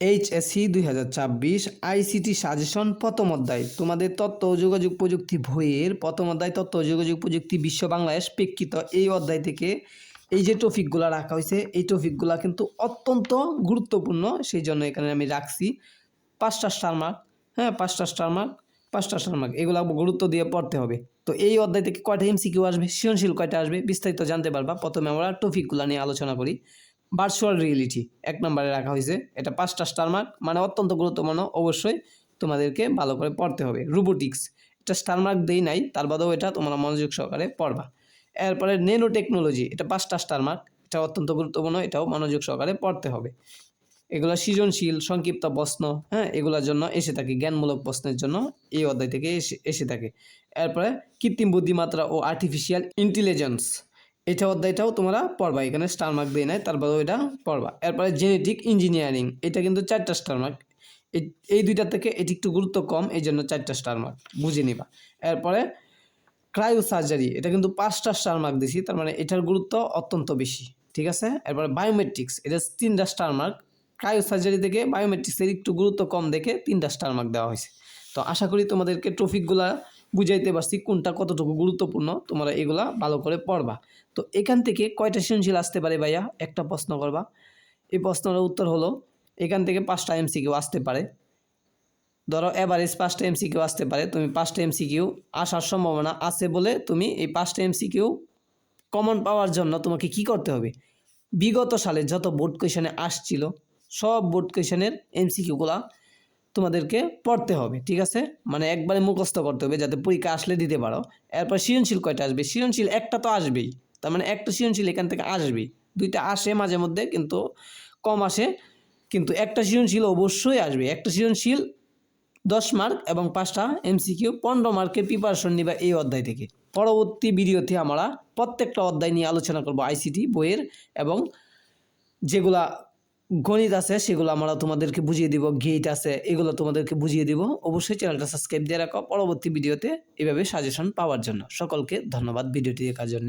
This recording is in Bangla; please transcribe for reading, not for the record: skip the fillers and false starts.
এইচএসসি 2024 আইসিটি সাজেশন প্রথম অধ্যায় তোমাদের তথ্য ও যোগাযোগ প্রযুক্তি বইয়ের প্রথম অধ্যায় তথ্য ও যোগাযোগ প্রযুক্তি বিশ্ব বাংলাদেশ প্রেক্ষিত এই অধ্যায় থেকে এই যে টপিকগুলো রাখা হয়েছে এই টপিকগুলো কিন্তু অত্যন্ত গুরুত্বপূর্ণ, সেই জন্য এখানে আমি রাখছি 5টা স্টার মার্ক। হ্যাঁ, 5টা স্টার মার্ক এগুলো গুরুত্ব দিয়ে পড়তে হবে। তো এই অধ্যায় থেকে কয়টা এমসিকিউ আসবে, সৃজনশীল কয়টা আসবে বিস্তারিত জানতে পারবা। প্রথমে আমরা টপিকগুলো নিয়ে আলোচনা করি। ভার্চুয়াল রিয়েলিটি 1 নম্বরে রাখা হয়েছে, এটা 5টা স্টার মার্ক, মানে অত্যন্ত গুরুত্বপূর্ণ, অবশ্যই তোমাদেরকে ভালো করে পড়তে হবে। রোবোটিক্স এটা স্টার মার্ক দেই নাই, তার বাদেও এটা তোমরা মনোযোগ সহকারে পড়বা। এরপরে ন্যানো টেকনোলজি, এটা 5টা স্টার মার্ক, এটা অত্যন্ত গুরুত্বপূর্ণ, এটাও মনোযোগ সহকারে পড়তে হবে। এগুলো সৃজনশীল সংক্ষিপ্ত প্রশ্ন, হ্যাঁ, এগুলোর জন্য এসে থাকে, জ্ঞানমূলক প্রশ্নের জন্য এই অধ্যায় থেকে এসে থাকে। এরপরে কৃত্রিম বুদ্ধিমত্তা ও আর্টিফিশিয়াল ইন্টেলিজেন্স, এটা অধ্যায়টাও তোমরা পড়বা, এখানে স্টার মার্ক দিয়ে নাই, তারপরেও এটা পড়বা। এরপরে জেনেটিক ইঞ্জিনিয়ারিং, এটা কিন্তু 4টা স্টার মার্ক, এই দুইটা থেকে এটি একটু গুরুত্ব কম, এই জন্য 4টা স্টার মার্ক বুঝে নিবা। এরপরে ক্রায়ো সার্জারি, এটা কিন্তু 5টা স্টার মার্ক দিছি, তার মানে এটার গুরুত্ব অত্যন্ত বেশি, ঠিক আছে। এরপরে বায়োমেট্রিক্স, এটা 3টা স্টার মার্ক, ক্রায়ো সার্জারি থেকে বায়োমেট্রিক্সের একটু গুরুত্ব কম দেখে 3টা স্টার মার্ক দেওয়া হয়েছে। তো আশা করি তোমাদেরকে টপিকগুলা বুঝাইতে পারছি কোনটা কতটুকু গুরুত্বপূর্ণ, তোমরা এগুলা ভালো করে পড়বা। তো এখান থেকে কয়টা সৃজনশীল আসতে পারে ভাইয়া, একটা প্রশ্ন করবা। এই প্রশ্নের উত্তর হলো এখান থেকে 5টা এমসিকিউ আসতে পারে। ধরো এভারেজ 5টা এমসিকিউ আসতে পারে, তুমি 5টা এমসিকিউ আসার সম্ভাবনা আছে বলে তুমি এই 5টা এমসিকিউ কমন পাওয়ার জন্য তোমাকে কি করতে হবে, বিগত সালে যত বোর্ড কোয়েশনে আসছিল সব বোর্ড কোয়েশনের এমসিকিউগুলা তোমাদেরকে পড়তে হবে, ঠিক আছে। মানে একবারে মুখস্থ করতে হবে যাতে পরীক্ষা আসলে দিতে পারো। এরপর সৃজনশীল কয়টা আসবে, সৃজনশীল একটা তো আসবেই, তার মানে একটা সৃজনশীল এখান থেকে আসবেই, 2টা আসে মাঝে মধ্যে কিন্তু কম আসে, কিন্তু একটা সৃজনশীল অবশ্যই আসবে। একটা সৃজনশীল 10 মার্ক এবং 5টা এমসিকিউ 15 মার্কের প্রিপারেশন নিবা এই অধ্যায় থেকে। পরবর্তী ভিডিওতে আমরা প্রত্যেকটা অধ্যায় নিয়ে আলোচনা করব আইসিটি বইয়ের, এবং যেগুলা গণিত আছে সেগুলো আমরা তোমাদেরকে বুঝিয়ে দিব, গেট আছে এগুলো তোমাদেরকে বুঝিয়ে দিব। অবশ্যই চ্যানেলটা সাবস্ক্রাইব দিয়ে রাখো পরবর্তী ভিডিওতে এভাবে সাজেশন পাওয়ার জন্য। সকলকে ধন্যবাদ ভিডিওটি দেখার জন্য।